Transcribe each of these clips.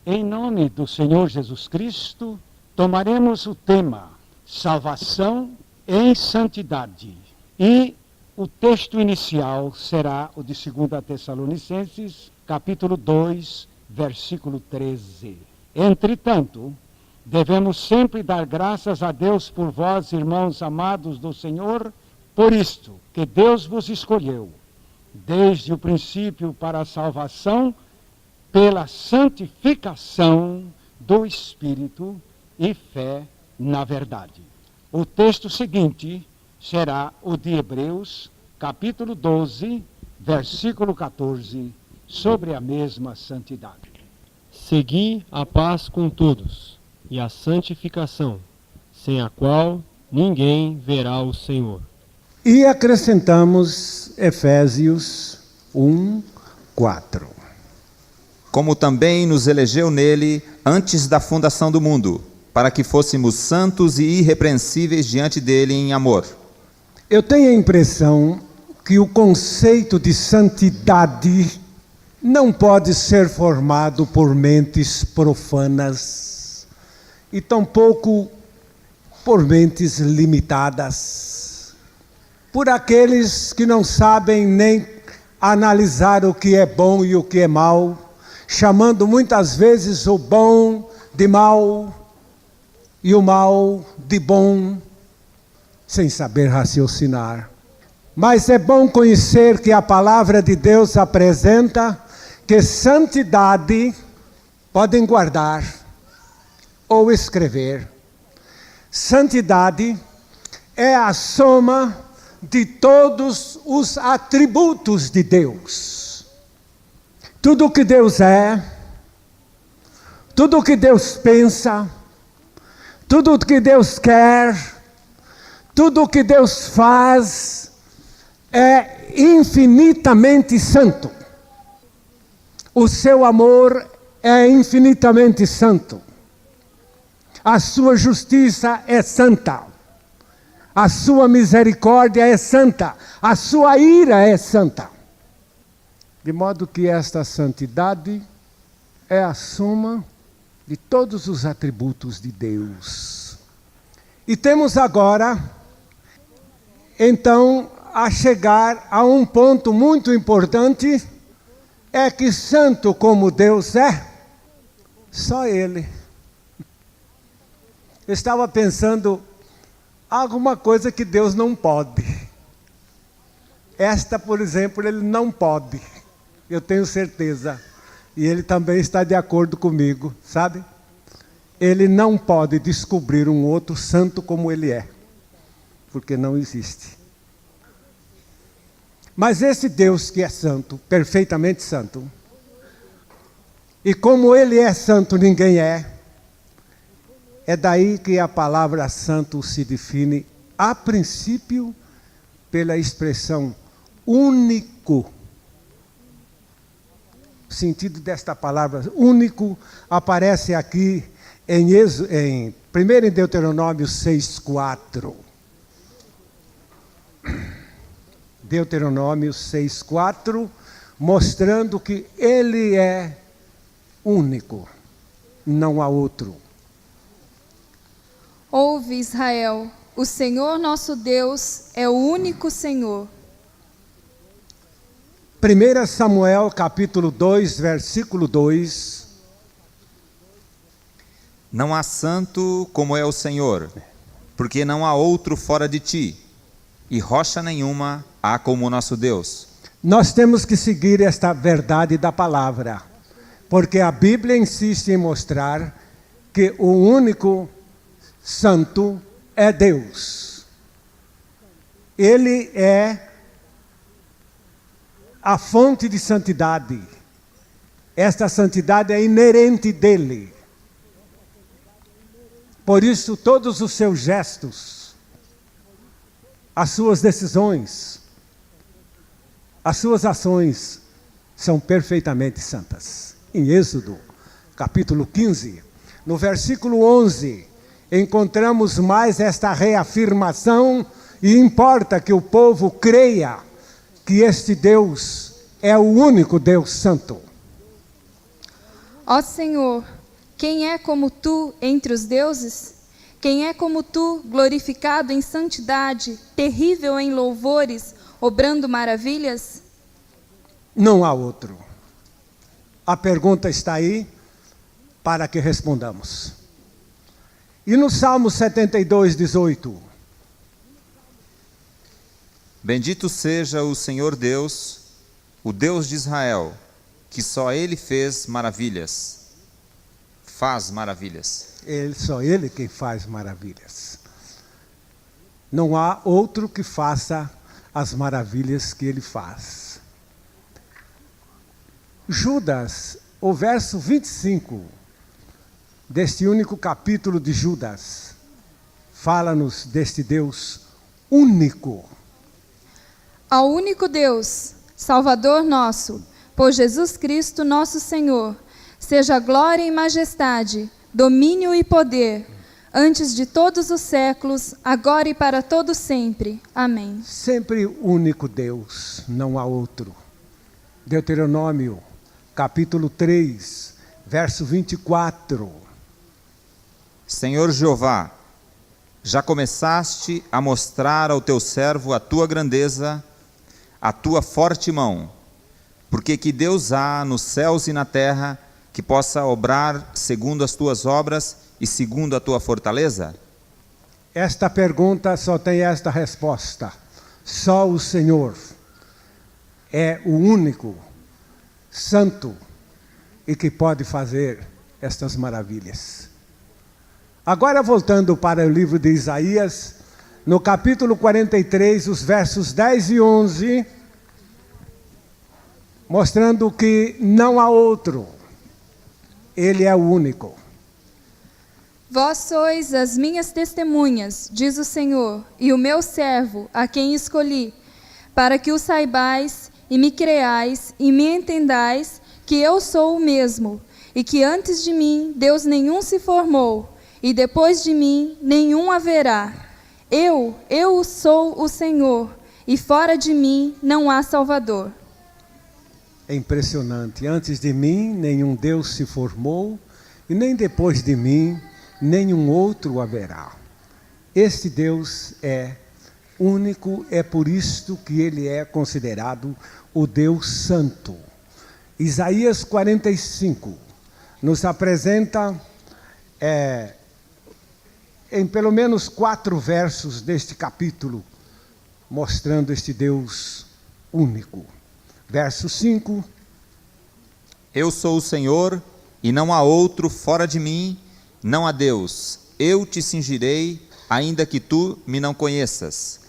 Em nome do Senhor Jesus Cristo, tomaremos o tema Salvação em Santidade. E o texto inicial será o de 2 Tessalonicenses, capítulo 2, versículo 13. Entretanto, devemos sempre dar graças a Deus por vós, irmãos amados do Senhor, por isto que Deus vos escolheu, desde o princípio para a salvação, pela santificação do Espírito e fé na verdade. O texto seguinte será o de Hebreus, capítulo 12, versículo 14, sobre a mesma santidade. Segui a paz com todos e a santificação, sem a qual ninguém verá o Senhor. E acrescentamos Efésios 1, 4. Como também nos elegeu nele antes da fundação do mundo, para que fôssemos santos e irrepreensíveis diante dele em amor. Eu tenho a impressão que o conceito de santidade não pode ser formado por mentes profanas e tampouco por mentes limitadas, por aqueles que não sabem nem analisar o que é bom e o que é mal, chamando muitas vezes o bom de mal e o mal de bom, sem saber raciocinar. Mas é bom conhecer que a palavra de Deus apresenta que santidade podem guardar ou escrever. Santidade é a soma de todos os atributos de Deus. Tudo o que Deus é, tudo o que Deus pensa, tudo o que Deus quer, tudo o que Deus faz é infinitamente santo. O seu amor é infinitamente santo. A sua justiça é santa. A sua misericórdia é santa. A sua ira é santa. De modo que esta santidade é a soma de todos os atributos de Deus. E temos agora, então, a chegar a um ponto muito importante, é que santo como Deus é, só Ele. Eu estava pensando, alguma coisa que Deus não pode. Esta, por exemplo, Ele não pode. Eu tenho certeza. E Ele também está de acordo comigo, sabe? Ele não pode descobrir um outro santo como Ele é. Porque não existe. Mas esse Deus que é santo, perfeitamente santo, e como Ele é santo, ninguém é daí que a palavra santo se define, a princípio, pela expressão único. O sentido desta palavra único aparece aqui primeiro em Deuteronômio 6,4. Deuteronômio 6,4, mostrando que Ele é único, não há outro. Ouve, Israel, o Senhor nosso Deus é o único Senhor. 1 Samuel capítulo 2, versículo 2. Não há santo como é o Senhor, porque não há outro fora de ti, e rocha nenhuma há como o nosso Deus. Nós temos que seguir esta verdade da palavra, porque a Bíblia insiste em mostrar que o único santo é Deus. Ele é a fonte de santidade. Esta santidade é inerente dele. Por isso, todos os seus gestos, as suas decisões, as suas ações são perfeitamente santas. Em Êxodo, capítulo 15, no versículo 11, encontramos mais esta reafirmação, e importa que o povo creia que este Deus é o único Deus santo. Ó Senhor, quem é como tu entre os deuses? Quem é como tu, glorificado em santidade, terrível em louvores, obrando maravilhas? Não há outro. A pergunta está aí para que respondamos. E no Salmo 72, 18. Bendito seja o Senhor Deus, o Deus de Israel, que só Ele fez maravilhas, faz maravilhas. Só Ele quem faz maravilhas. Não há outro que faça as maravilhas que Ele faz. Judas, o verso 25 deste único capítulo de Judas, fala-nos deste Deus único. Ao único Deus, Salvador nosso, por Jesus Cristo nosso Senhor, seja glória e majestade, domínio e poder, antes de todos os séculos, agora e para todo sempre. Amém. Sempre único Deus, não há outro. Deuteronômio, capítulo 3, verso 24. Senhor Jeová, já começaste a mostrar ao teu servo a tua grandeza, a tua forte mão, porque que Deus há nos céus e na terra que possa obrar segundo as tuas obras e segundo a tua fortaleza? Esta pergunta só tem esta resposta. Só o Senhor é o único santo e que pode fazer estas maravilhas. Agora voltando para o livro de Isaías, no capítulo 43, os versos 10 e 11, mostrando que não há outro, Ele é o único. Vós sois as minhas testemunhas, diz o Senhor, e o meu servo, a quem escolhi, para que o saibais e me creais e me entendais que eu sou o mesmo, e que antes de mim Deus nenhum se formou, e depois de mim nenhum haverá. Eu sou o Senhor, e fora de mim não há Salvador. É impressionante. Antes de mim nenhum Deus se formou, e nem depois de mim nenhum outro haverá. Este Deus é único, é por isto que Ele é considerado o Deus Santo. Isaías 45 nos apresenta em pelo menos 4 versos deste capítulo, mostrando este Deus único. Verso 5. Eu sou o Senhor, e não há outro fora de mim, não há Deus. Eu te cingirei, ainda que tu me não conheças.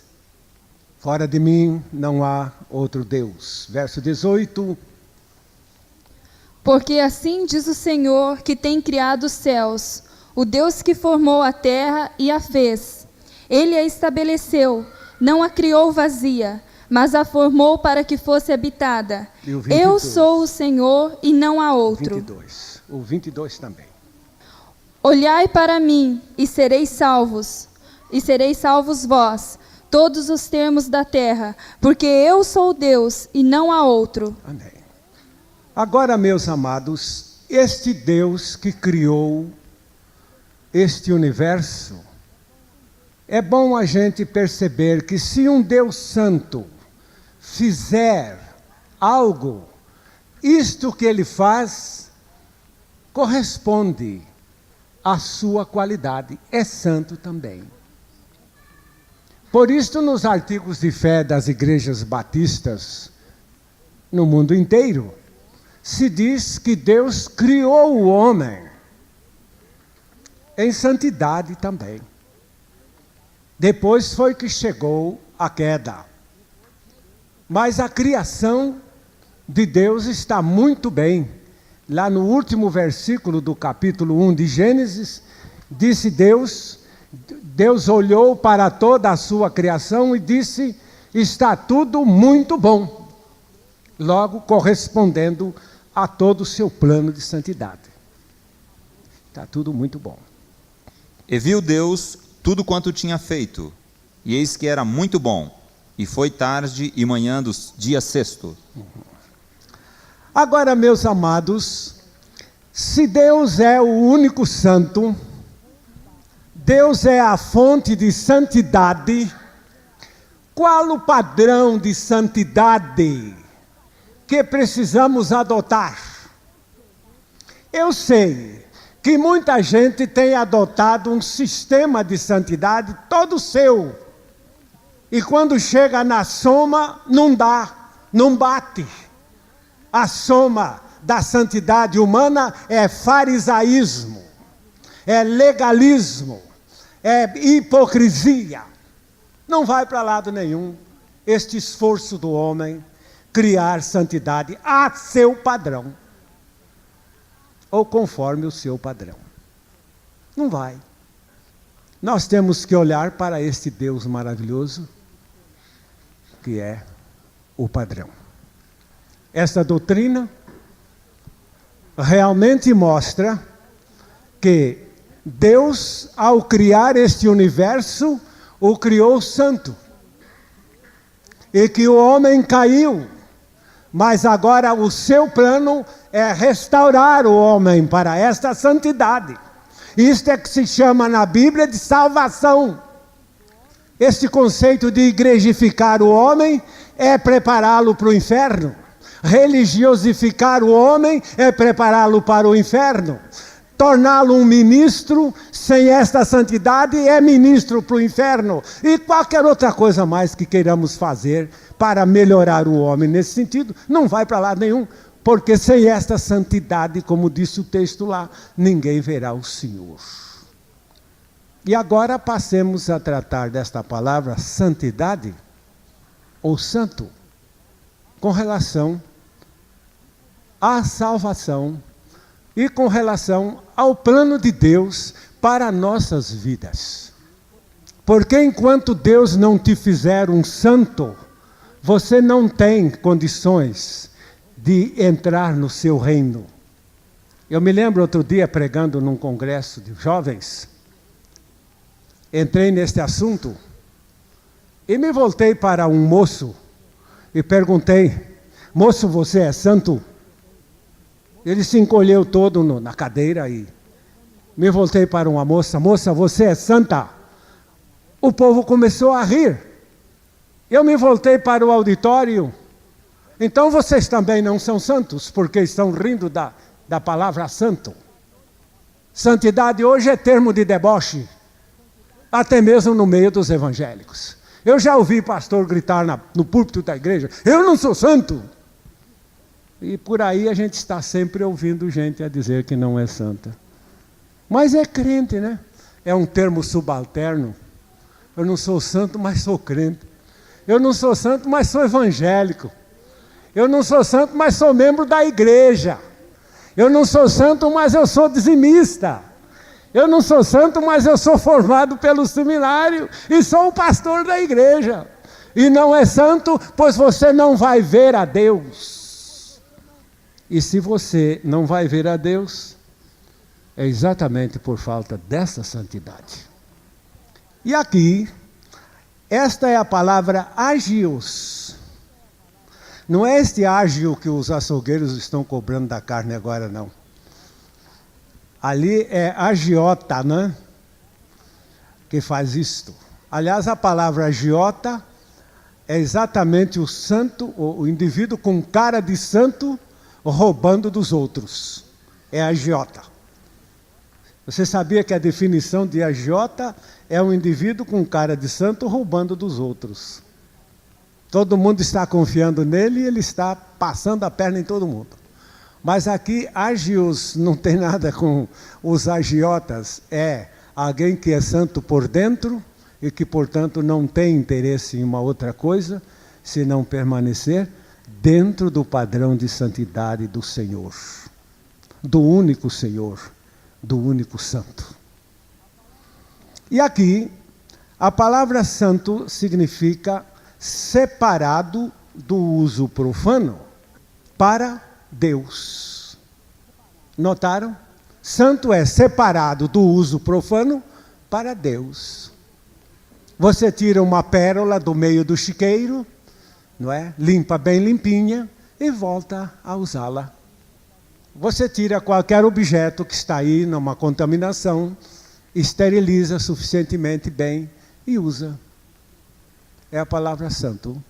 Fora de mim não há outro Deus. Verso 18. Porque assim diz o Senhor que tem criado os céus, o Deus que formou a terra e a fez. Ele a estabeleceu, não a criou vazia, mas a formou para que fosse habitada. Eu sou o Senhor e não há outro. 22. O 22 também. Olhai para mim e sereis salvos vós, todos os termos da terra, porque eu sou Deus e não há outro. Amém. Agora, meus amados, este Deus que criou este universo, é bom a gente perceber que se um Deus santo fizer algo, isto que ele faz corresponde à sua qualidade, é santo também. Por isso, nos artigos de fé das igrejas batistas no mundo inteiro, se diz que Deus criou o homem em santidade também. Depois foi que chegou a queda. Mas a criação de Deus está muito bem. Lá no último versículo do capítulo 1 de Gênesis, disse Deus olhou para toda a sua criação e disse, está tudo muito bom. Logo, correspondendo a todo o seu plano de santidade. Está tudo muito bom. E viu Deus tudo quanto tinha feito, e eis que era muito bom, e foi tarde e manhã do dia sexto. Agora, meus amados, Se Deus é o único santo, Deus é a fonte de santidade, qual o padrão de santidade que precisamos adotar? Eu sei que muita gente tem adotado um sistema de santidade todo seu. E quando chega na soma, não dá, não bate. A soma da santidade humana é farisaísmo, é legalismo, é hipocrisia. Não vai para lado nenhum este esforço do homem criar santidade a seu padrão, ou conforme o seu padrão. Não vai. Nós temos que olhar para este Deus maravilhoso, que é o padrão. Esta doutrina realmente mostra que Deus, ao criar este universo, o criou santo. E que o homem caiu, mas agora o seu plano é restaurar o homem para esta santidade. Isto é que se chama na Bíblia de salvação. Este conceito de igrejificar o homem é prepará-lo para o inferno. Religiosificar o homem é prepará-lo para o inferno. Torná-lo um ministro sem esta santidade é ministro para o inferno. E qualquer outra coisa mais que queiramos fazer para melhorar o homem nesse sentido, não vai para lado nenhum. Porque sem esta santidade, como disse o texto lá, ninguém verá o Senhor. E agora passemos a tratar desta palavra santidade, ou santo, com relação à salvação e com relação ao plano de Deus para nossas vidas. Porque enquanto Deus não te fizer um santo, você não tem condições de entrar no seu reino. Eu me lembro outro dia pregando num congresso de jovens, entrei neste assunto e me voltei para um moço e perguntei: moço, você é santo? Ele se encolheu todo na cadeira e me voltei para uma moça: moça, você é santa? O povo começou a rir. Eu me voltei para o auditório: então vocês também não são santos, porque estão rindo da palavra santo. Santidade hoje é termo de deboche, até mesmo no meio dos evangélicos. Eu já ouvi pastor gritar no púlpito da igreja: eu não sou santo. E por aí a gente está sempre ouvindo gente a dizer que não é santa. Mas é crente, né? É um termo subalterno. Eu não sou santo, mas sou crente. Eu não sou santo, mas sou evangélico. Eu não sou santo, mas sou membro da igreja. Eu não sou santo, mas eu sou dizimista. Eu não sou santo, mas eu sou formado pelo seminário e sou o pastor da igreja. E não é santo, pois você não vai ver a Deus. E se você não vai ver a Deus, é exatamente por falta dessa santidade. E aqui, esta é a palavra agios. Não é este ágio que os açougueiros estão cobrando da carne agora, não. Ali é agiota, né? Que faz isto. Aliás, a palavra agiota é exatamente o santo, o indivíduo com cara de santo roubando dos outros. É agiota. Você sabia que a definição de agiota é um indivíduo com cara de santo roubando dos outros? Todo mundo está confiando nele e ele está passando a perna em todo mundo. Mas aqui, agios não tem nada com os agiotas. É alguém que é santo por dentro e que, portanto, não tem interesse em uma outra coisa, senão permanecer dentro do padrão de santidade do Senhor. Do único Senhor, do único santo. E aqui, a palavra santo significa separado do uso profano para Deus. Notaram? Santo é separado do uso profano para Deus. Você tira uma pérola do meio do chiqueiro, não é? Limpa bem limpinha e volta a usá-la. Você tira qualquer objeto que está aí numa contaminação, esteriliza suficientemente bem e usa. É a palavra santo,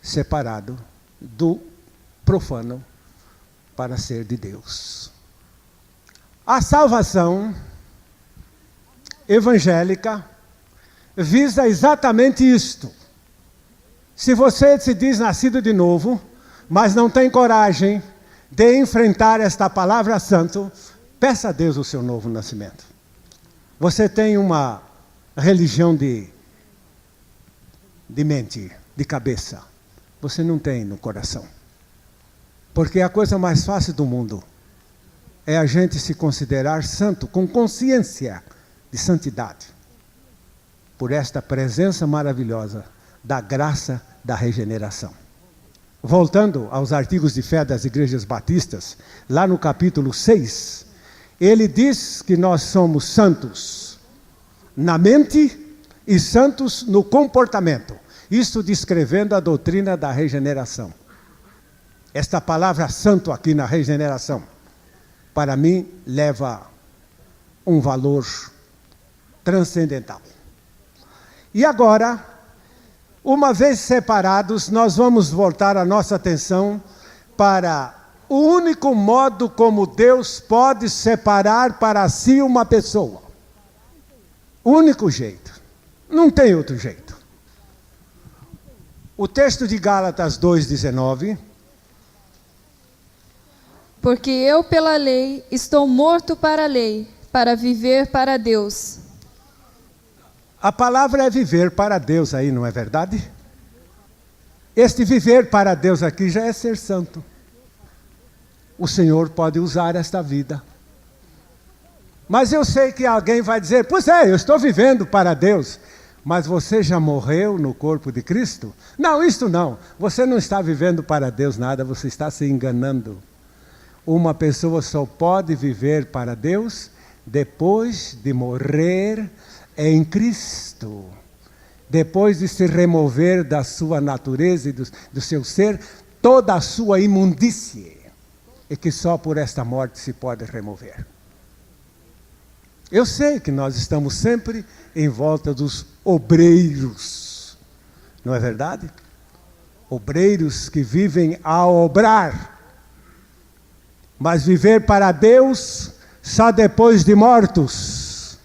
separado do profano para ser de Deus. A salvação evangélica visa exatamente isto. Se você se diz nascido de novo, mas não tem coragem de enfrentar esta palavra santo, peça a Deus o seu novo nascimento. Você tem uma religião de mente, de cabeça. Você não tem no coração. Porque a coisa mais fácil do mundo é a gente se considerar santo, com consciência de santidade, por esta presença maravilhosa da graça da regeneração. Voltando aos artigos de fé das igrejas batistas, lá no capítulo 6, ele diz que nós somos santos na mente e santos no comportamento. Isso descrevendo a doutrina da regeneração. Esta palavra santo aqui na regeneração, para mim, leva um valor transcendental. E agora, uma vez separados, nós vamos voltar a nossa atenção para o único modo como Deus pode separar para si uma pessoa. O único jeito. Não tem outro jeito. O texto de Gálatas 2,19. Porque eu, pela lei, estou morto para a lei, para viver para Deus. A palavra é viver para Deus aí, não é verdade? Este viver para Deus aqui já é ser santo. O Senhor pode usar esta vida. Mas eu sei que alguém vai dizer, pois é, eu estou vivendo para Deus. Mas você já morreu no corpo de Cristo? Não, isto não. Você não está vivendo para Deus nada, você está se enganando. Uma pessoa só pode viver para Deus depois de morrer em Cristo. Depois de se remover da sua natureza e do seu ser, toda a sua imundície. E que só por esta morte se pode remover. Eu sei que nós estamos sempre em volta dos obreiros. Não é verdade? Obreiros que vivem a obrar. Mas viver para Deus só depois de mortos.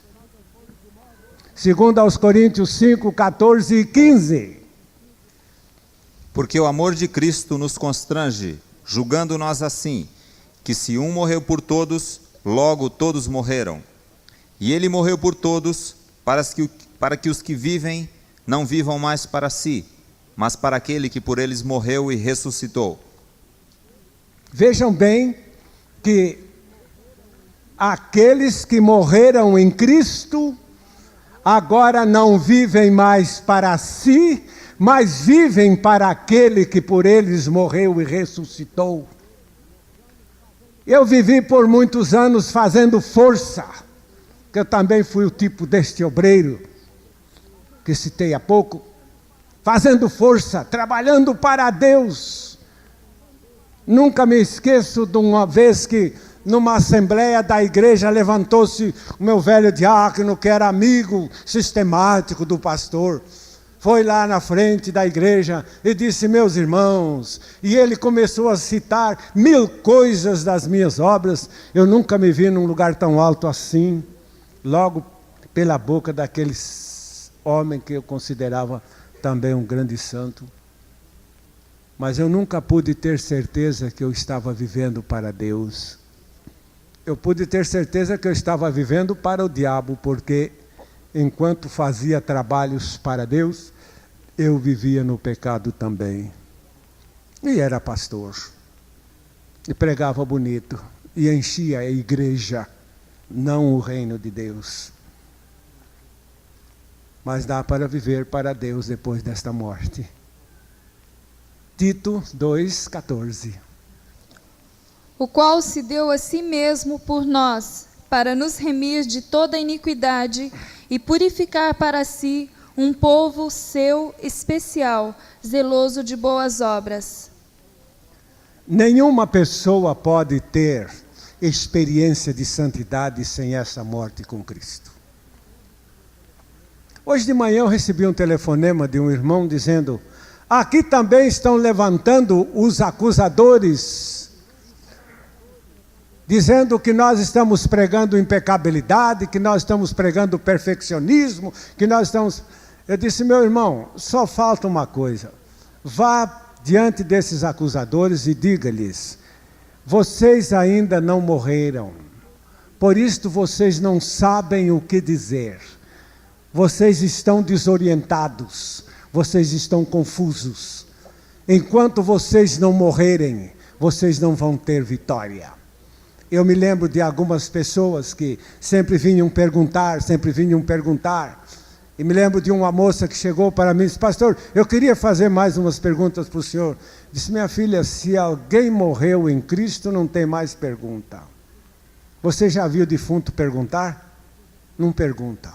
Segundo aos Coríntios 5, 14 e 15. Porque o amor de Cristo nos constrange, julgando nós assim, que se um morreu por todos, logo todos morreram. E ele morreu por todos, para que os que vivem não vivam mais para si, mas para aquele que por eles morreu e ressuscitou. Vejam bem que aqueles que morreram em Cristo, agora não vivem mais para si, mas vivem para aquele que por eles morreu e ressuscitou. Eu vivi por muitos anos fazendo força, que eu também fui o tipo deste obreiro, que citei há pouco, fazendo força, trabalhando para Deus. Nunca me esqueço de uma vez que, numa assembleia da igreja, levantou-se o meu velho diácono, que era amigo sistemático do pastor. Foi lá na frente da igreja e disse, meus irmãos, e ele começou a citar 1000 coisas das minhas obras. Eu nunca me vi num lugar tão alto assim, logo pela boca daquele homem que eu considerava também um grande santo. Mas eu nunca pude ter certeza que eu estava vivendo para Deus. Eu pude ter certeza que eu estava vivendo para o diabo, porque enquanto fazia trabalhos para Deus, eu vivia no pecado também. E era pastor. E pregava bonito. E enchia a igreja, não o reino de Deus. Mas dá para viver para Deus depois desta morte. Tito 2,14. O qual se deu a si mesmo por nós, para nos remir de toda iniquidade e purificar para si um povo seu especial, zeloso de boas obras. Nenhuma pessoa pode ter experiência de santidade sem essa morte com Cristo. Hoje de manhã eu recebi um telefonema de um irmão dizendo: aqui também estão levantando os acusadores, dizendo que nós estamos pregando impecabilidade, que nós estamos pregando perfeccionismo, que nós estamos... Eu disse: meu irmão, só falta uma coisa. Vá diante desses acusadores e diga-lhes: vocês ainda não morreram, por isto vocês não sabem o que dizer. Vocês estão desorientados, vocês estão confusos. Enquanto vocês não morrerem, vocês não vão ter vitória. Eu me lembro de algumas pessoas que sempre vinham perguntar. E me lembro de uma moça que chegou para mim e disse: pastor, eu queria fazer mais umas perguntas para o senhor. Disse: minha filha, se alguém morreu em Cristo, não tem mais pergunta. Você já viu defunto perguntar? Não pergunta.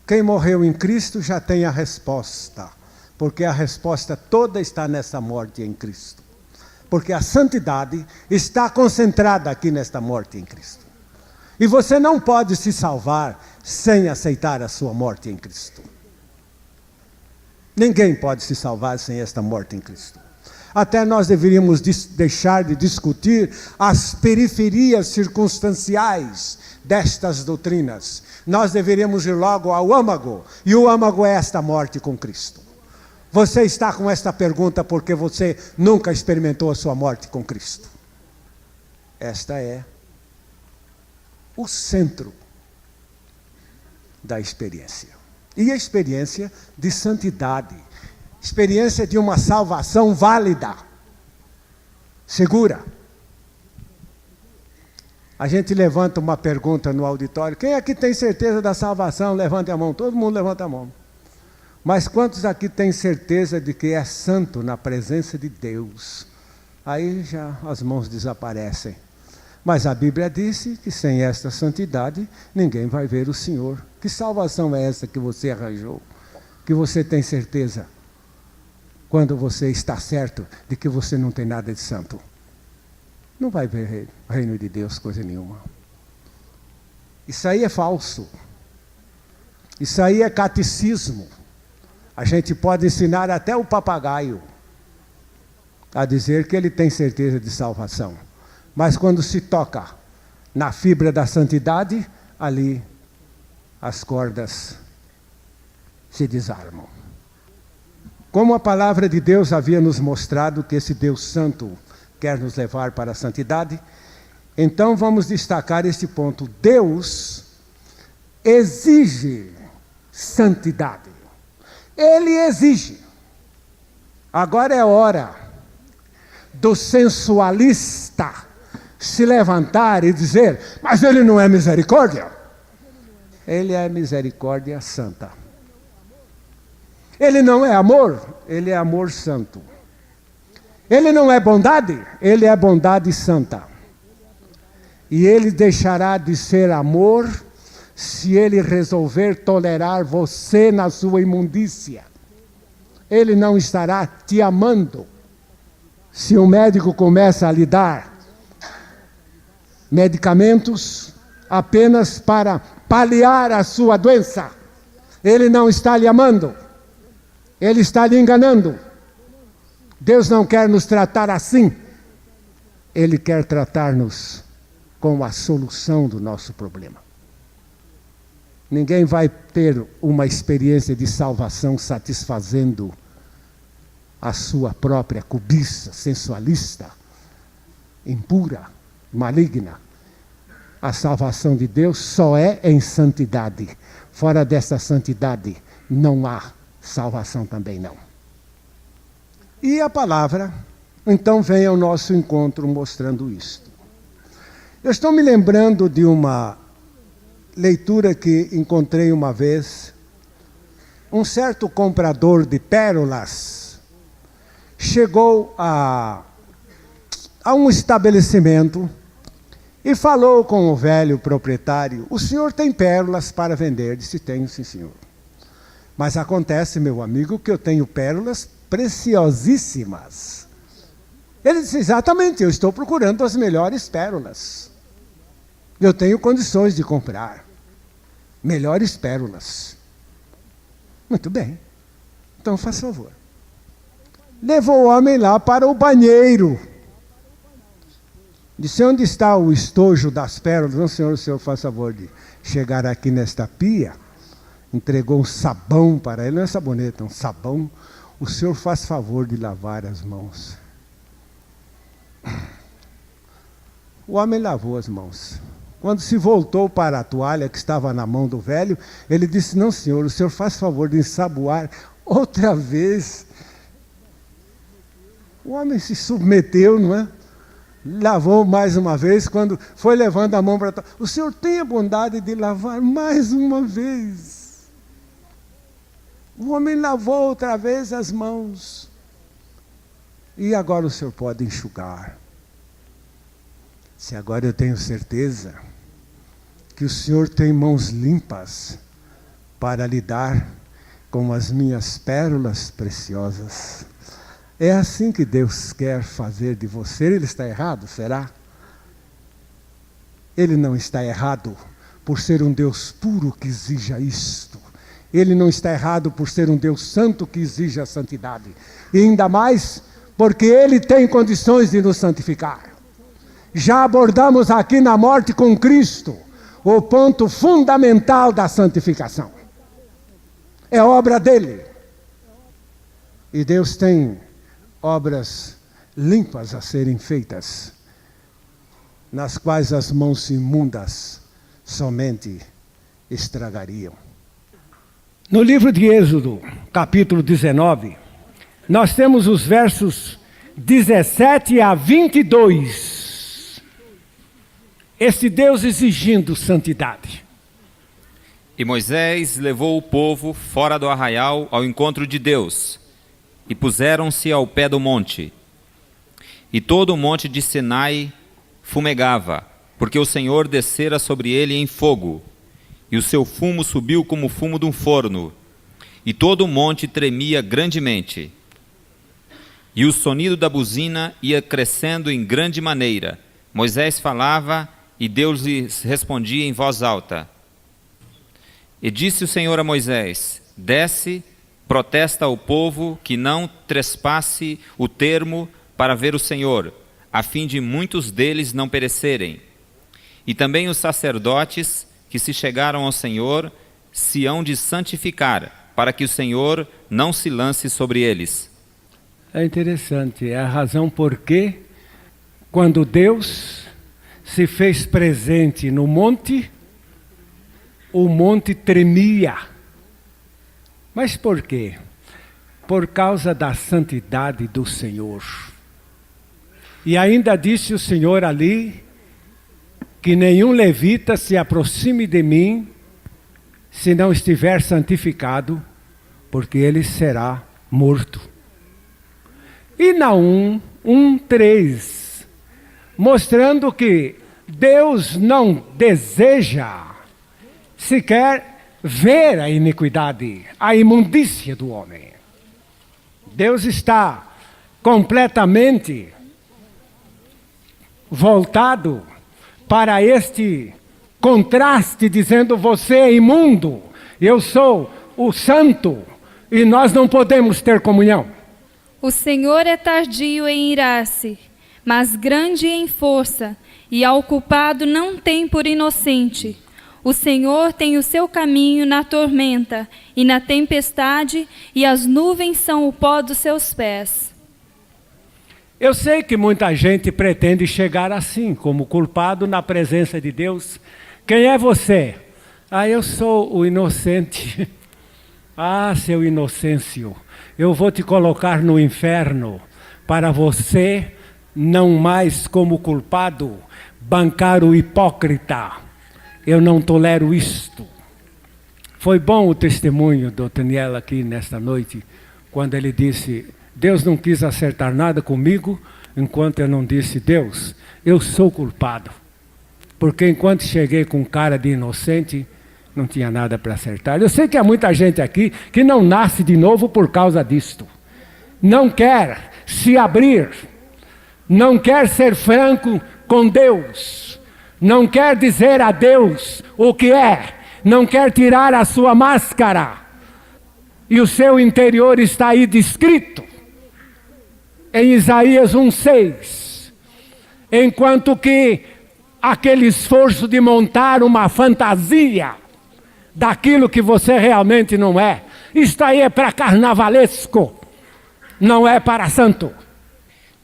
Quem morreu em Cristo já tem a resposta, porque a resposta toda está nessa morte em Cristo. Porque a santidade está concentrada aqui nesta morte em Cristo. E você não pode se salvar sem aceitar a sua morte em Cristo. Ninguém pode se salvar sem esta morte em Cristo. Até nós deveríamos deixar de discutir as periferias circunstanciais destas doutrinas. Nós deveríamos ir logo ao âmago, e o âmago é esta morte com Cristo. Você está com esta pergunta porque você nunca experimentou a sua morte com Cristo. Esta é o centro da experiência. E a experiência de santidade. Experiência de uma salvação válida, segura. A gente levanta uma pergunta no auditório: quem aqui tem certeza da salvação? Levante a mão. Todo mundo levanta a mão. Mas quantos aqui têm certeza de que é santo na presença de Deus? Aí já as mãos desaparecem. Mas a Bíblia disse que sem esta santidade ninguém vai ver o Senhor. Que salvação é essa que você arranjou? Que você tem certeza quando você está certo de que você não tem nada de santo? Não vai ver o reino de Deus coisa nenhuma. Isso aí é falso. Isso aí é catecismo. A gente pode ensinar até o papagaio a dizer que ele tem certeza de salvação. Mas quando se toca na fibra da santidade, ali as cordas se desarmam. Como a palavra de Deus havia nos mostrado que esse Deus Santo quer nos levar para a santidade, então vamos destacar este ponto. Deus exige santidade. Ele exige. Agora é hora do sensualista se levantar e dizer: mas ele não é misericórdia? Ele é misericórdia santa. Ele não é amor? Ele é amor santo. Ele não é bondade? Ele é bondade santa. E ele deixará de ser amor se ele resolver tolerar você na sua imundícia. Ele não estará te amando se o médico começa a lhe dar medicamentos apenas para paliar a sua doença. Ele não está lhe amando. Ele está lhe enganando. Deus não quer nos tratar assim. Ele quer tratar-nos com a solução do nosso problema. Ninguém vai ter uma experiência de salvação satisfazendo a sua própria cobiça sensualista, impura, maligna. A salvação de Deus só é em santidade. Fora dessa santidade não há salvação também não. E a palavra, então, vem ao nosso encontro mostrando isto. Eu estou me lembrando de uma leitura que encontrei uma vez. Um certo comprador de pérolas chegou a um estabelecimento e falou com o velho proprietário: o senhor tem pérolas para vender? Disse: tenho, sim, senhor. Mas acontece, meu amigo, que eu tenho pérolas preciosíssimas. Ele disse, exatamente, eu estou procurando as melhores pérolas. Eu tenho condições de comprar melhores pérolas. Muito bem, então faz favor. Levou o homem lá para o banheiro. Disse, onde está o estojo das pérolas? Não, senhor, o senhor faz favor de chegar aqui nesta pia. Entregou um sabão para ele, não é sabonete, é um sabão. O senhor faz favor de lavar as mãos. O homem lavou as mãos. Quando se voltou para a toalha que estava na mão do velho, ele disse, não, senhor, o senhor faz favor de ensaboar outra vez. O homem se submeteu, não é? Lavou mais uma vez, quando foi levando a mão para a toalha. O senhor tem a bondade de lavar mais uma vez. O homem lavou outra vez as mãos. E agora o senhor pode enxugar. Se agora eu tenho certeza que o senhor tem mãos limpas para lidar com as minhas pérolas preciosas. É assim que Deus quer fazer de você. Ele está errado, será? Ele não está errado por ser um Deus puro que exija isto. Ele não está errado por ser um Deus santo que exige a santidade. E ainda mais porque Ele tem condições de nos santificar. Já abordamos aqui na morte com Cristo o ponto fundamental da santificação. É obra dele. E Deus tem obras limpas a serem feitas, nas quais as mãos imundas somente estragariam. No livro de Êxodo, capítulo 19, nós temos os versos 17 a 22. Esse Deus exigindo santidade. E Moisés levou o povo fora do arraial ao encontro de Deus, e puseram-se ao pé do monte. E todo o monte de Sinai fumegava, porque o Senhor descera sobre ele em fogo, e o seu fumo subiu como o fumo de um forno, e todo o monte tremia grandemente. E o sonido da buzina ia crescendo em grande maneira. Moisés falava, e Deus lhes respondia em voz alta. E disse o Senhor a Moisés, desce, protesta ao povo que não trespasse o termo para ver o Senhor, a fim de muitos deles não perecerem. E também os sacerdotes que se chegaram ao Senhor se hão de santificar, para que o Senhor não se lance sobre eles. É interessante, é a razão por que, quando Deus se fez presente no monte, o monte tremia. Mas por quê? Por causa da santidade do Senhor. E ainda disse o Senhor ali, que nenhum levita se aproxime de mim, se não estiver santificado, porque ele será morto. E Naum 1:3, mostrando que Deus não deseja sequer ver a iniquidade, a imundícia do homem. Deus está completamente voltado para este contraste, dizendo, você é imundo, eu sou o santo, e nós não podemos ter comunhão. O Senhor é tardio em irar-se, mas grande em força, e ao culpado não tem por inocente. O Senhor tem o seu caminho na tormenta e na tempestade, e as nuvens são o pó dos seus pés. Eu sei que muita gente pretende chegar assim, como culpado na presença de Deus. Quem é você? Eu sou o inocente. Seu Inocêncio, eu vou te colocar no inferno, para você não mais como culpado bancar o hipócrita. Eu não tolero isto. Foi bom o testemunho do Daniel aqui nesta noite, quando ele disse, Deus não quis acertar nada comigo, enquanto eu não disse, Deus, eu sou culpado. Porque enquanto cheguei com cara de inocente, não tinha nada para acertar. Eu sei que há muita gente aqui que não nasce de novo por causa disto. Não quer se abrir não quer ser franco com Deus, não quer dizer a Deus o que é, não quer tirar a sua máscara, e o seu interior está aí descrito em Isaías 1:6, enquanto que aquele esforço de montar uma fantasia daquilo que você realmente não é, isto aí é para carnavalesco, não é para santo.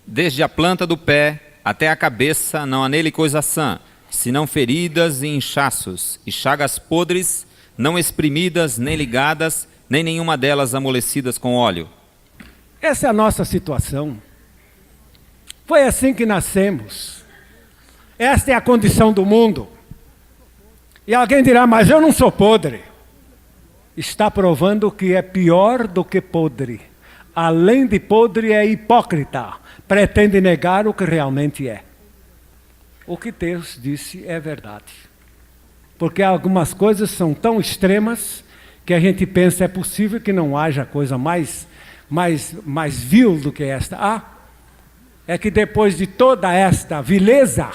Desde a planta do pé até a cabeça não há nele coisa sã, senão feridas e inchaços, e chagas podres, não exprimidas, nem ligadas, nem nenhuma delas amolecidas com óleo. Essa é a nossa situação. Foi assim que nascemos. Esta é a condição do mundo. E alguém dirá, mas eu não sou podre. Está provando que é pior do que podre. Além de podre, é hipócrita. Pretende negar o que realmente é. O que Deus disse é verdade. Porque algumas coisas são tão extremas que a gente pensa é possível que não haja coisa mais vil do que esta. É que depois de toda esta vileza,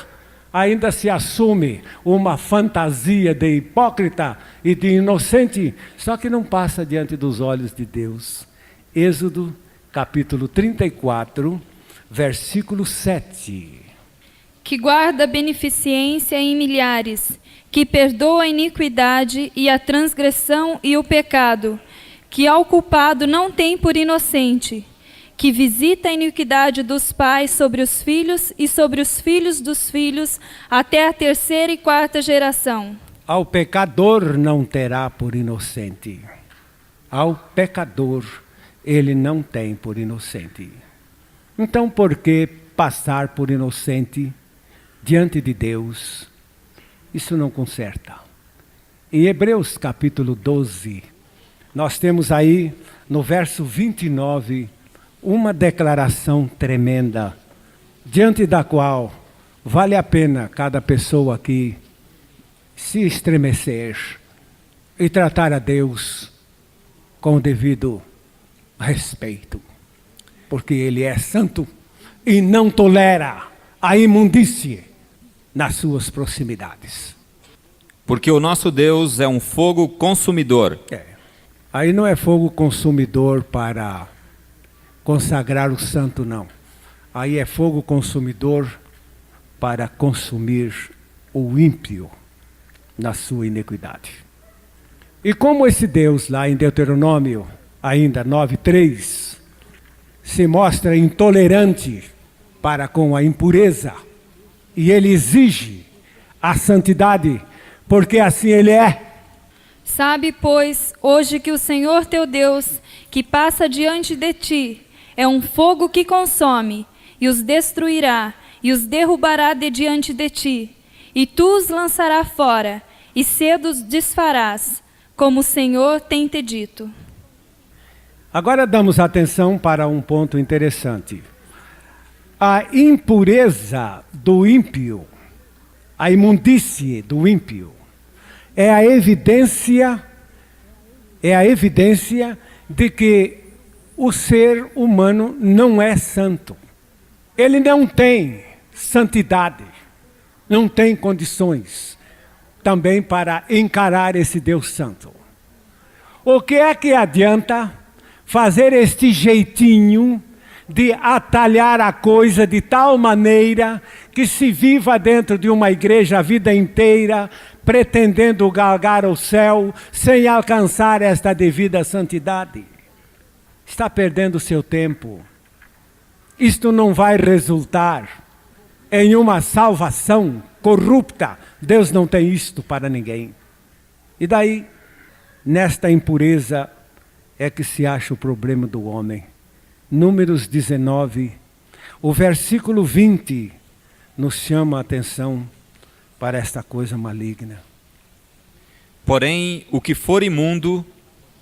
ainda se assume uma fantasia de hipócrita e de inocente, só que não passa diante dos olhos de Deus. Êxodo, capítulo 34, versículo 7. Que guarda a beneficência em milhares, que perdoa a iniquidade e a transgressão e o pecado, que ao culpado não tem por inocente, que visita a iniquidade dos pais sobre os filhos e sobre os filhos dos filhos, até a 3ª e 4ª geração. Ao pecador não terá por inocente. Ao pecador ele não tem por inocente. Então por que passar por inocente diante de Deus? Isso não conserta. Em Hebreus capítulo 12, nós temos aí no verso 29, uma declaração tremenda, diante da qual vale a pena cada pessoa aqui se estremecer e tratar a Deus com o devido respeito, porque Ele é santo e não tolera a imundície nas suas proximidades. Porque o nosso Deus é um fogo consumidor. Aí não é fogo consumidor para consagrar o santo, não. Aí é fogo consumidor para consumir o ímpio na sua iniquidade. E como esse Deus lá em Deuteronômio, ainda 9:3, se mostra intolerante para com a impureza, e ele exige a santidade, porque assim ele é. Sabe, pois, hoje que o Senhor teu Deus, que passa diante de ti, é um fogo que consome, e os destruirá, e os derrubará de diante de ti, e tu os lançará fora, e cedo os desfarás, como o Senhor tem te dito. Agora damos atenção para um ponto interessante. A impureza do ímpio, a imundície do ímpio, é a evidência de que o ser humano não é santo. Ele não tem santidade, não tem condições também para encarar esse Deus santo. O que é que adianta fazer este jeitinho de atalhar a coisa de tal maneira que se viva dentro de uma igreja a vida inteira, pretendendo galgar o céu, sem alcançar esta devida santidade? Está perdendo seu tempo. Isto não vai resultar em uma salvação corrupta. Deus não tem isto para ninguém. E daí, nesta impureza, é que se acha o problema do homem. Números 19, o versículo 20, nos chama a atenção para esta coisa maligna. Porém, o que for imundo,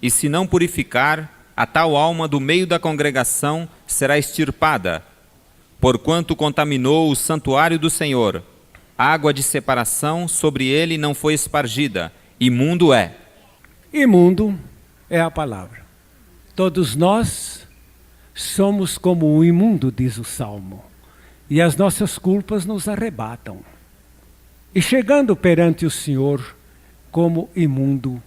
e se não purificar, a tal alma do meio da congregação será extirpada, porquanto contaminou o santuário do Senhor. Água de separação sobre ele não foi espargida, imundo é. Imundo é a palavra. Todos nós somos como o imundo, diz o Salmo. e as nossas culpas nos arrebatam. E chegando perante o Senhor como imundo,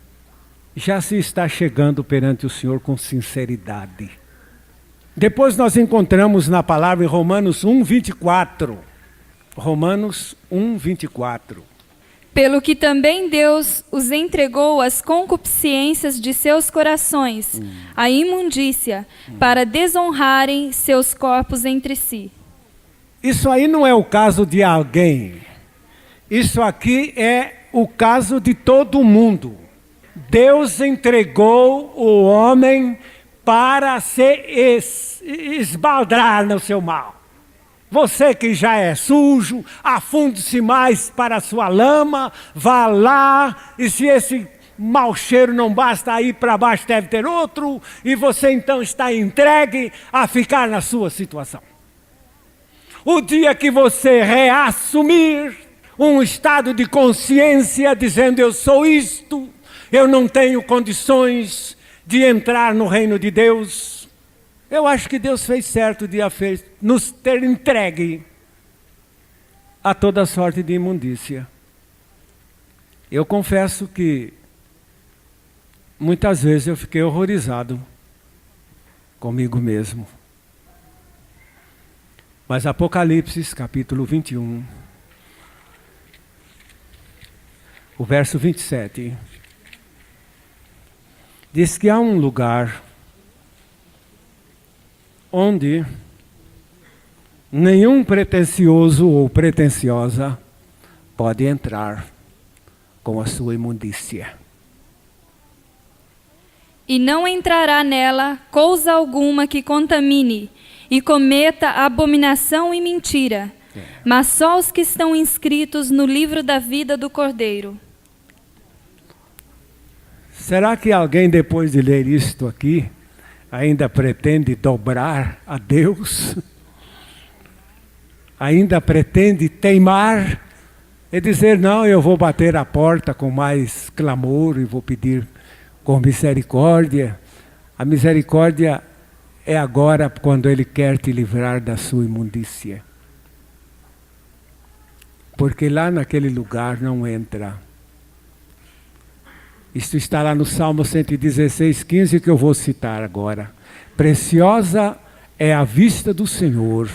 já se está chegando perante o Senhor com sinceridade. Depois nós encontramos na palavra em Romanos 1:24. Romanos 1:24. Pelo que também Deus os entregou às concupiscências de seus corações, à imundícia, para desonrarem seus corpos entre si. Isso aí não é o caso de alguém. Isso aqui é o caso de todo mundo. Deus entregou o homem para se esbaldar no seu mal. Você que já é sujo, afunde-se mais para a sua lama, vá lá, e se esse mau cheiro não basta, aí para baixo deve ter outro, e você então está entregue a ficar na sua situação. O dia que você reassumir um estado de consciência, dizendo eu sou isto, eu não tenho condições de entrar no reino de Deus, eu acho que Deus fez certo de nos ter entregue a toda sorte de imundícia. Eu confesso que muitas vezes eu fiquei horrorizado comigo mesmo. Mas Apocalipse, capítulo 21, o verso 27, diz que há um lugar onde nenhum pretensioso ou pretensiosa pode entrar com a sua imundícia. E não entrará nela coisa alguma que contamine e cometa abominação e mentira, mas só os que estão inscritos no livro da vida do Cordeiro. Será que alguém, depois de ler isto aqui, ainda pretende dobrar a Deus? Ainda pretende teimar e dizer, não, eu vou bater a porta com mais clamor e vou pedir com misericórdia. A misericórdia é agora quando Ele quer te livrar da sua imundícia. Porque lá naquele lugar não entra. Isto está lá no Salmo 116:15, que eu vou citar agora. Preciosa é a vista do Senhor,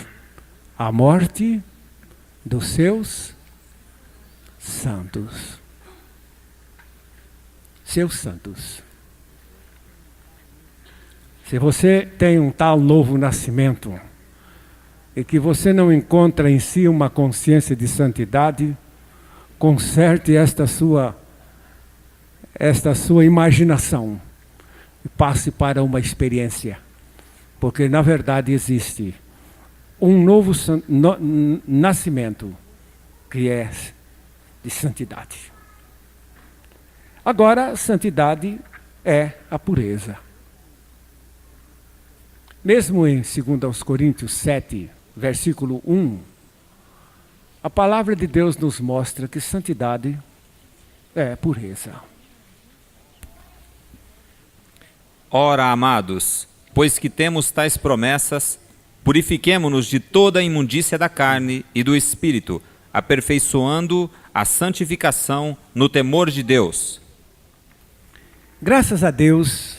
a morte dos seus santos. Seus santos. Se você tem um tal novo nascimento e que você não encontra em si uma consciência de santidade, conserte esta sua imaginação e passe para uma experiência. Porque na verdade existe um novo nascimento que é de santidade. Agora, santidade é a pureza. Mesmo em 2 Coríntios 7, versículo 1, a palavra de Deus nos mostra que santidade é pureza. Ora, amados, pois que temos tais promessas, purifiquemo-nos de toda a imundícia da carne e do espírito, aperfeiçoando a santificação no temor de Deus. Graças a Deus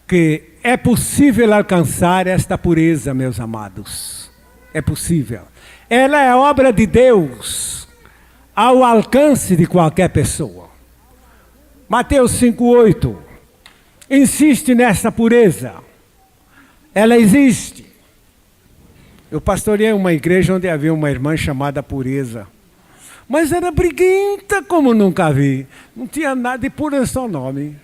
que é possível alcançar esta pureza, meus amados. É possível. Ela é obra de Deus ao alcance de qualquer pessoa. Mateus 5:8 insiste nessa pureza. Ela existe. Eu pastoreei uma igreja onde havia uma irmã chamada Pureza. Mas era briguenta como nunca vi. Não tinha nada de pureza, só o nome.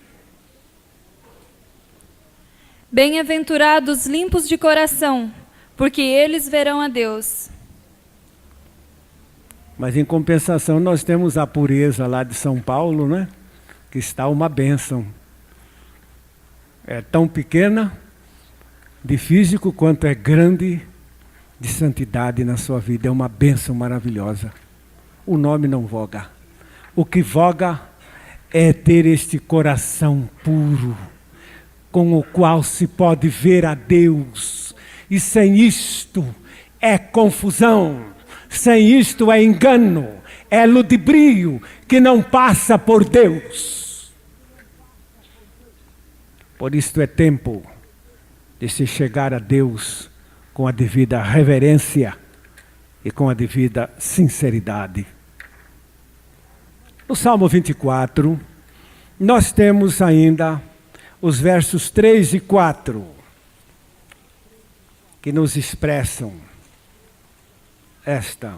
Bem-aventurados limpos de coração, porque eles verão a Deus. Mas em compensação nós temos a pureza lá de São Paulo, né? Que está uma bênção. É tão pequena, de físico, quanto é grande de santidade na sua vida. É uma bênção maravilhosa. O nome não voga. O que voga é ter este coração puro, com o qual se pode ver a Deus. E sem isto é confusão, sem isto é engano, é ludibrio que não passa por Deus. Por isto é tempo de se chegar a Deus com a devida reverência e com a devida sinceridade. No Salmo 24, nós temos ainda os versos 3 e 4, que nos expressam esta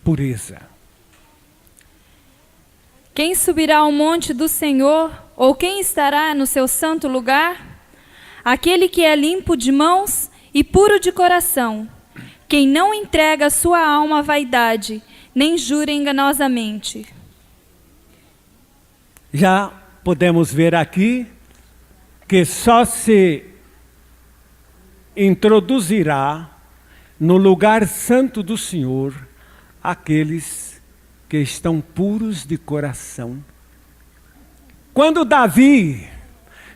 pureza. Quem subirá ao monte do Senhor, ou quem estará no seu santo lugar? Aquele que é limpo de mãos e puro de coração, quem não entrega sua alma à vaidade, nem jura enganosamente. Já podemos ver aqui que só se introduzirá no lugar santo do Senhor aqueles que estão puros de coração. Quando Davi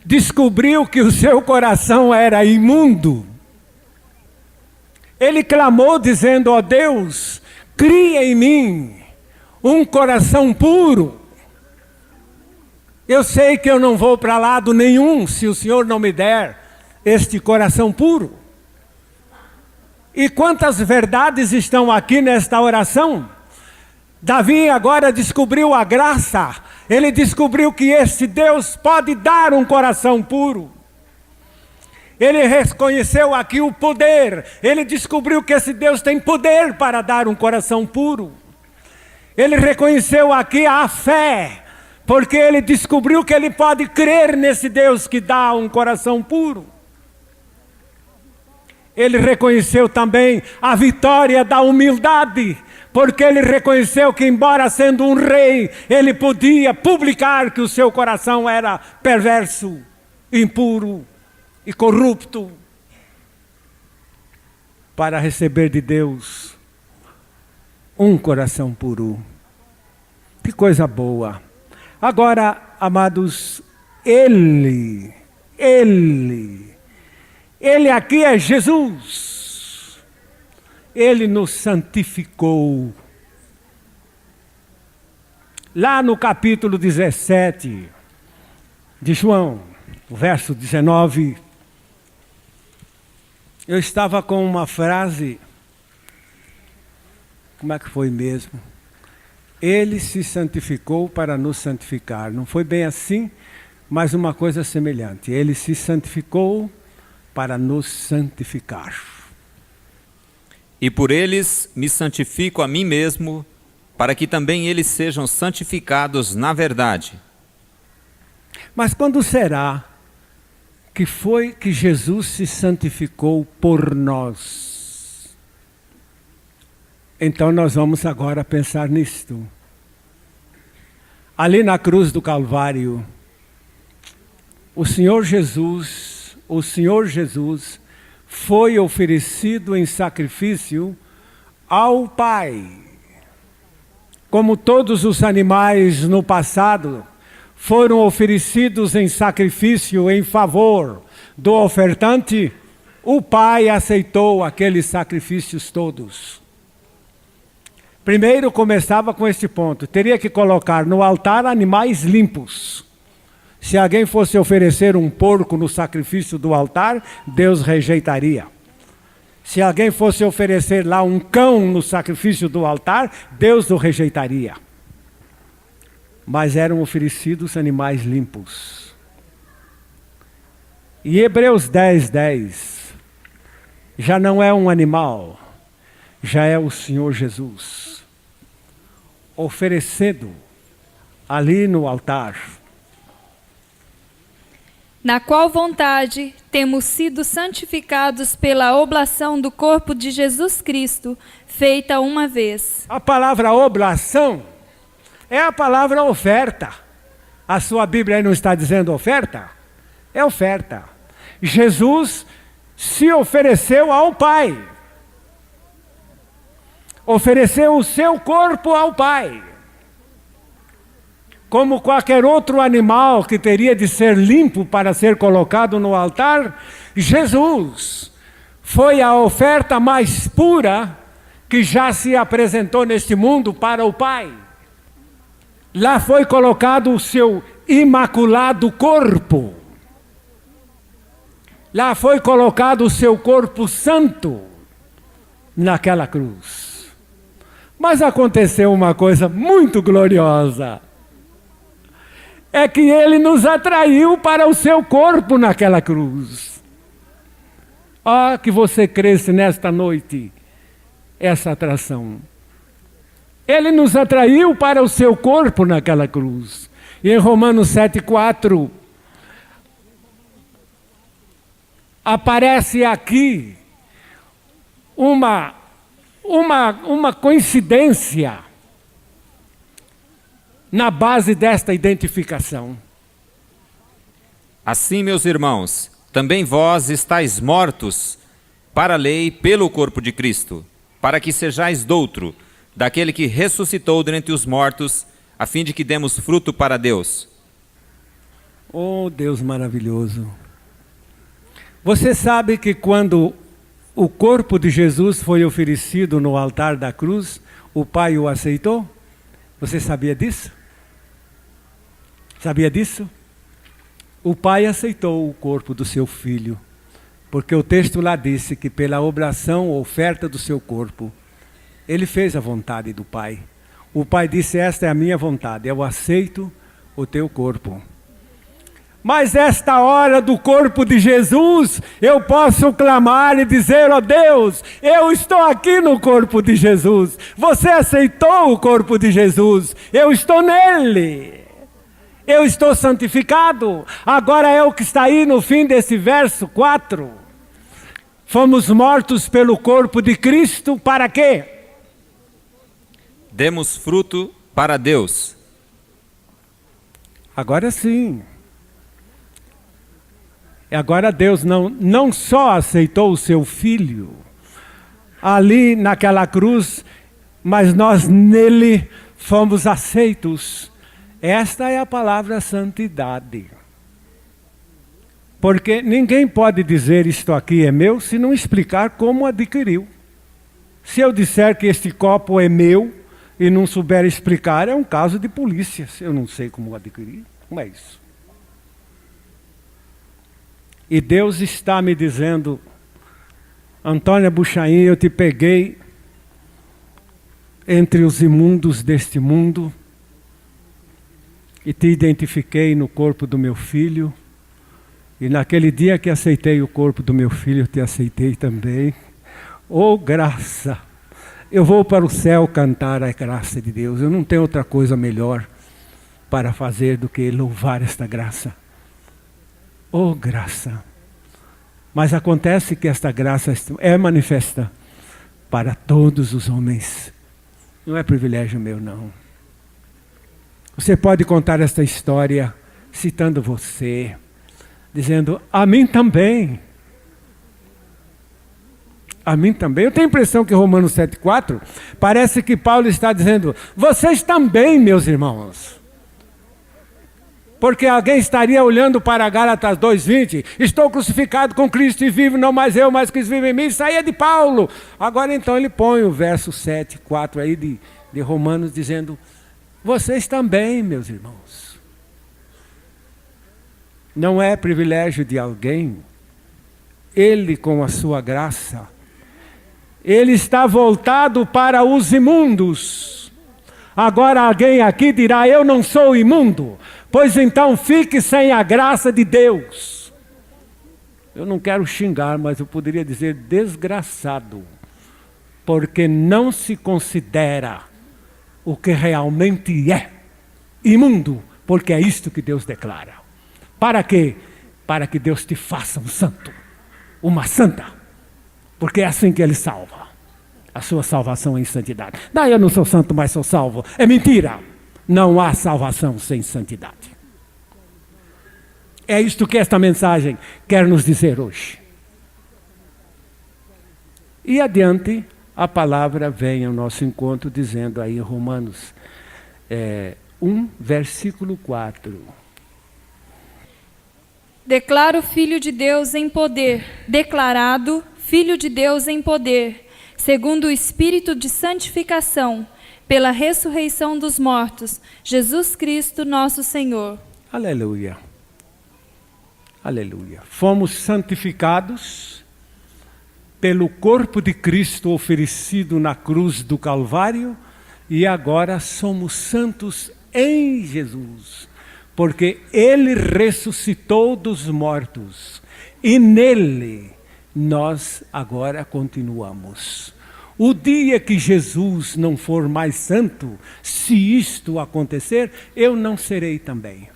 descobriu que o seu coração era imundo, ele clamou dizendo: ó Deus, cria em mim um coração puro. Eu sei que eu não vou para lado nenhum se o Senhor não me der este coração puro. E quantas verdades estão aqui nesta oração? Davi agora descobriu a graça. Ele descobriu que este Deus pode dar um coração puro. Ele reconheceu aqui o poder. Ele descobriu que esse Deus tem poder para dar um coração puro. Ele reconheceu aqui a fé, porque ele descobriu que ele pode crer nesse Deus que dá um coração puro. Ele reconheceu também a vitória da humildade, porque ele reconheceu que, embora sendo um rei, ele podia publicar que o seu coração era perverso, impuro e corrupto, para receber de Deus um coração puro. Que coisa boa! Agora, amados, Ele aqui é Jesus. Ele nos santificou. Lá no capítulo 17 de João, o verso 19, eu estava com uma frase, como é que foi mesmo? Ele se santificou para nos santificar. Não foi bem assim, mas uma coisa semelhante. Ele se santificou para nos santificar. E por eles me santifico a mim mesmo, para que também eles sejam santificados na verdade. Mas quando será que foi que Jesus se santificou por nós? Então nós vamos agora pensar nisto. Ali na cruz do Calvário, o Senhor Jesus foi oferecido em sacrifício ao Pai. Como todos os animais no passado foram oferecidos em sacrifício em favor do ofertante, o Pai aceitou aqueles sacrifícios todos. Primeiro começava com este ponto: teria que colocar no altar animais limpos. Se alguém fosse oferecer um porco no sacrifício do altar, Deus rejeitaria. Se alguém fosse oferecer lá um cão no sacrifício do altar, Deus o rejeitaria. Mas eram oferecidos animais limpos. E Hebreus 10:10 já não é um animal, já é o Senhor Jesus oferecido ali no altar. Na qual vontade temos sido santificados pela oblação do corpo de Jesus Cristo, feita uma vez. A palavra oblação é a palavra oferta. A sua Bíblia aí não está dizendo oferta? É oferta. Jesus se ofereceu ao Pai. Ofereceu o seu corpo ao Pai. Como qualquer outro animal que teria de ser limpo para ser colocado no altar, Jesus foi a oferta mais pura que já se apresentou neste mundo para o Pai. Lá foi colocado o seu imaculado corpo. Lá foi colocado o seu corpo santo naquela cruz. Mas aconteceu uma coisa muito gloriosa. É que ele nos atraiu para o seu corpo naquela cruz. Que você cresça nesta noite essa atração. Ele nos atraiu para o seu corpo naquela cruz. E em Romanos 7,4 aparece aqui uma coincidência na base desta identificação. Assim, meus irmãos, também vós estáis mortos para a lei pelo corpo de Cristo, para que sejais doutro, daquele que ressuscitou dentre os mortos, a fim de que demos fruto para Deus. Oh, Deus maravilhoso! Você sabe que quando o corpo de Jesus foi oferecido no altar da cruz, o Pai o aceitou? Você sabia disso? Sabia disso? O Pai aceitou o corpo do seu Filho, porque o texto lá disse que pela obração ou oferta do seu corpo, ele fez a vontade do Pai. O Pai disse: esta é a minha vontade, eu aceito o teu corpo. Mas esta hora do corpo de Jesus, eu posso clamar e dizer: ó Deus, eu estou aqui no corpo de Jesus. Você aceitou o corpo de Jesus, eu estou nele. Eu estou santificado. Agora é o que está aí no fim desse verso 4. Fomos mortos pelo corpo de Cristo, para quê? Demos fruto para Deus. Agora sim. Agora Deus não só aceitou o seu Filho ali naquela cruz, mas nós nele fomos aceitos. Esta é a palavra santidade. Porque ninguém pode dizer isto aqui é meu se não explicar como adquiriu. Se eu disser que este copo é meu e não souber explicar, é um caso de polícia. Eu não sei como adquirir. Como é isso? E Deus está me dizendo: Antônia Buchaim, eu te peguei entre os imundos deste mundo e te identifiquei no corpo do meu filho. E naquele dia que aceitei o corpo do meu filho, eu te aceitei também. Oh, graça! Eu vou para o céu cantar a graça de Deus. Eu não tenho outra coisa melhor para fazer do que louvar esta graça. Oh, graça! Mas acontece que esta graça é manifesta para todos os homens. Não é privilégio meu, não. Você pode contar esta história citando você, dizendo: a mim também. A mim também. Eu tenho a impressão que Romanos 7,4 parece que Paulo está dizendo: vocês também, meus irmãos. Porque alguém estaria olhando para Gálatas 2,20, estou crucificado com Cristo e vivo, não mais eu, mas Cristo vive em mim. Isso aí é de Paulo. Agora então ele põe o verso 7,4 aí de Romanos, dizendo: vocês também, meus irmãos. Não é privilégio de alguém. Ele, com a sua graça, ele está voltado para os imundos. Agora alguém aqui dirá: eu não sou imundo. Pois então fique sem a graça de Deus. Eu não quero xingar, mas eu poderia dizer desgraçado. Porque não se considera o que realmente é imundo. Porque é isto que Deus declara. Para quê? Para que Deus te faça um santo, uma santa. Porque é assim que Ele salva. A sua salvação é em santidade. Não, eu não sou santo, mas sou salvo. É mentira. Não há salvação sem santidade. É isto que esta mensagem quer nos dizer hoje. E adiante, a palavra vem ao nosso encontro dizendo aí em Romanos 1, versículo 4. Declaro Filho de Deus em poder, declarado Filho de Deus em poder, segundo o Espírito de santificação, pela ressurreição dos mortos, Jesus Cristo nosso Senhor. Aleluia. Aleluia. Fomos santificados pelo corpo de Cristo oferecido na cruz do Calvário e agora somos santos em Jesus, porque Ele ressuscitou dos mortos e nele nós agora continuamos. O dia que Jesus não for mais santo, se isto acontecer, eu não serei também.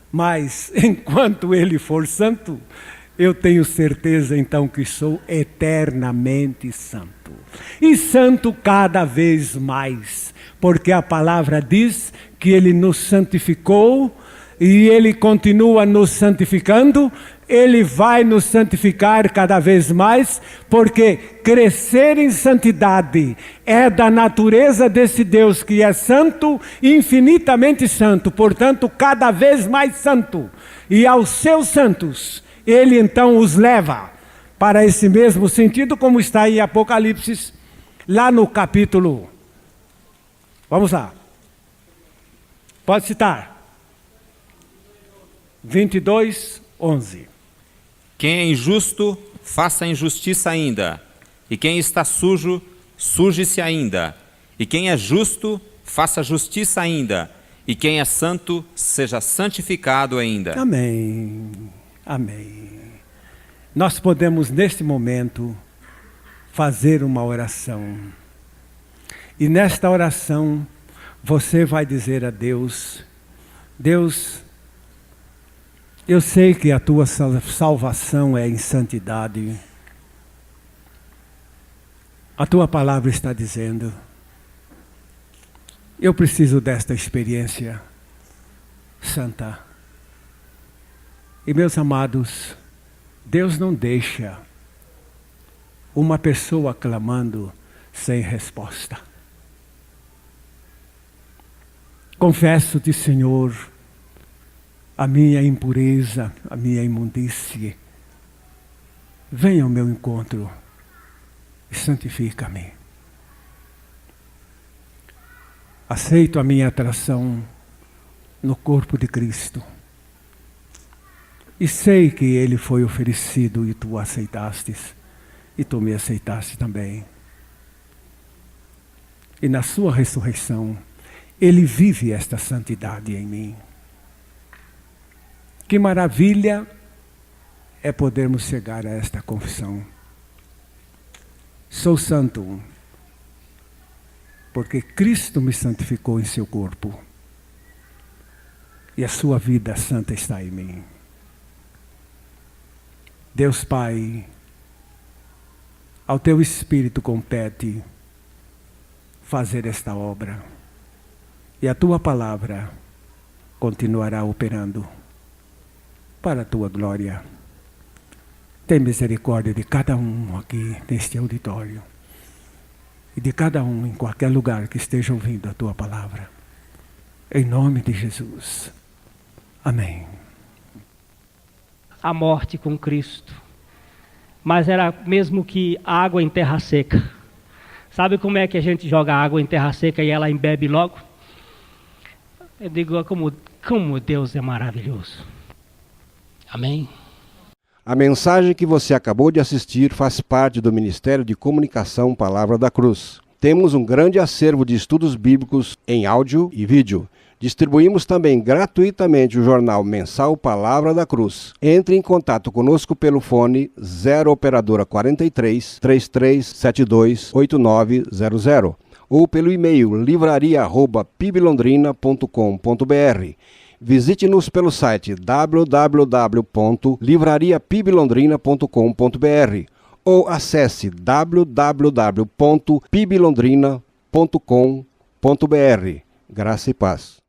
Mas enquanto Ele for santo, eu tenho certeza então que sou eternamente santo. E santo cada vez mais, porque a palavra diz que Ele nos santificou e Ele continua nos santificando. Ele vai nos santificar cada vez mais, porque crescer em santidade é da natureza desse Deus que é santo, infinitamente santo, portanto cada vez mais santo. E aos seus santos, Ele então os leva para esse mesmo sentido, como está em Apocalipse, lá no capítulo. Vamos lá. Pode citar. 22:11. Quem é injusto, faça injustiça ainda. E quem está sujo, suje-se ainda. E quem é justo, faça justiça ainda. E quem é santo, seja santificado ainda. Amém. Amém. Nós podemos, neste momento, fazer uma oração. E nesta oração, você vai dizer a Deus: Deus, eu sei que a tua salvação é em santidade. A tua palavra está dizendo, eu preciso desta experiência santa. E meus amados, Deus não deixa uma pessoa clamando sem resposta. Confesso-te, Senhor, a minha impureza, a minha imundície. Venha ao meu encontro e santifica-me. Aceito a minha atração no corpo de Cristo. E sei que Ele foi oferecido e tu aceitastes. E tu me aceitaste também. E na sua ressurreição, Ele vive esta santidade em mim. Que maravilha é podermos chegar a esta confissão. Sou santo, porque Cristo me santificou em seu corpo. E a sua vida santa está em mim. Deus Pai, ao teu Espírito compete fazer esta obra. E a tua palavra continuará operando para a tua glória. Tem misericórdia de cada um aqui neste auditório. E de cada um em qualquer lugar que esteja ouvindo a tua palavra. Em nome de Jesus. Amém. A morte com Cristo. Mas era mesmo que água em terra seca. Sabe como é que a gente joga água em terra seca e ela embebe logo? Eu digo, como Deus é maravilhoso. Amém? A mensagem que você acabou de assistir faz parte do Ministério de Comunicação Palavra da Cruz. Temos um grande acervo de estudos bíblicos em áudio e vídeo. Distribuímos também gratuitamente o jornal mensal Palavra da Cruz. Entre em contato conosco pelo fone 0 operadora 43 3372 8900 ou pelo e-mail livraria@piblondrina.com.br. Visite-nos pelo site www.livrariapiblondrina.com.br ou acesse www.piblondrina.com.br. Graça e paz.